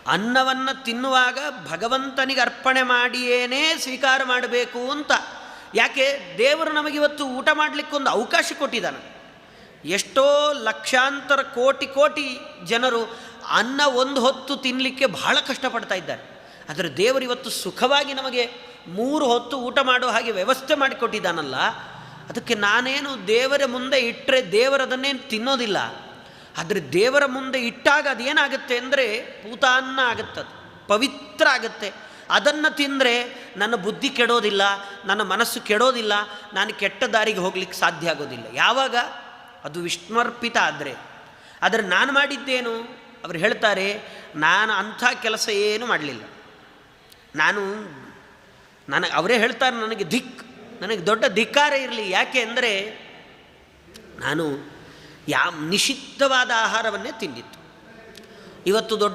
ಅನ್ನವನ್ನು ತಿನ್ನುವಾಗ ಭಗವಂತನಿಗೆ ಅರ್ಪಣೆ ಮಾಡಿಯೇನೇ ಸ್ವೀಕಾರ ಮಾಡಬೇಕು ಅಂತ. ಯಾಕೆ ದೇವರು ನಮಗಿವತ್ತು ಊಟ ಮಾಡಲಿಕ್ಕೊಂದು ಅವಕಾಶ ಕೊಟ್ಟಿದ್ದಾನೆ. ಎಷ್ಟೋ ಲಕ್ಷಾಂತರ ಕೋಟಿ ಜನರು ಅನ್ನ ಒಂದು ಹೊತ್ತು ತಿನ್ನಲಿಕ್ಕೆ ಬಹಳ ಕಷ್ಟಪಡ್ತಾ ಇದ್ದಾರೆ. ಆದರೆ ದೇವರು ಇವತ್ತು ಸುಖವಾಗಿ ನಮಗೆ 3 ಹೊತ್ತು ಊಟ ಮಾಡೋ ಹಾಗೆ ವ್ಯವಸ್ಥೆ ಮಾಡಿಕೊಟ್ಟಿದ್ದಾನಲ್ಲ, ಅದಕ್ಕೆ ನಾನೇನು ದೇವರ ಮುಂದೆ ಇಟ್ಟರೆ ದೇವರದನ್ನೇನು ತಿನ್ನೋದಿಲ್ಲ. ಆದರೆ ದೇವರ ಮುಂದೆ ಇಟ್ಟಾಗ ಅದೇನಾಗುತ್ತೆ ಅಂದರೆ ಪೂತಾನ್ನ ಆಗುತ್ತದು, ಪವಿತ್ರ ಆಗುತ್ತೆ. ಅದನ್ನು ತಿಂದರೆ ನನ್ನ ಬುದ್ಧಿ ಕೆಡೋದಿಲ್ಲ, ನನ್ನ ಮನಸ್ಸು ಕೆಡೋದಿಲ್ಲ, ನಾನು ಕೆಟ್ಟ ದಾರಿಗೆ ಹೋಗ್ಲಿಕ್ಕೆ ಸಾಧ್ಯ ಆಗೋದಿಲ್ಲ. ಯಾವಾಗ ಅದು ವಿಷ್ಣುರ್ಪಿತ ಆದರೆ. ಆದರೆ ನಾನು ಮಾಡಿದ್ದೇನು? ಅವರು ಹೇಳ್ತಾರೆ, ನಾನು ಅಂಥ ಕೆಲಸ ಏನೂ ಮಾಡಲಿಲ್ಲ. ಅವರೇ ಹೇಳ್ತಾರೆ, ನನಗೆ ದೊಡ್ಡ ಧಿಕ್ಕಾರ ಇರಲಿ. ಯಾಕೆ ಅಂದರೆ ನಾನು ನಿಷಿದ್ಧವಾದ ಆಹಾರವನ್ನೇ ತಿಂದಿತ್ತು. ಇವತ್ತು ದೊಡ್ಡ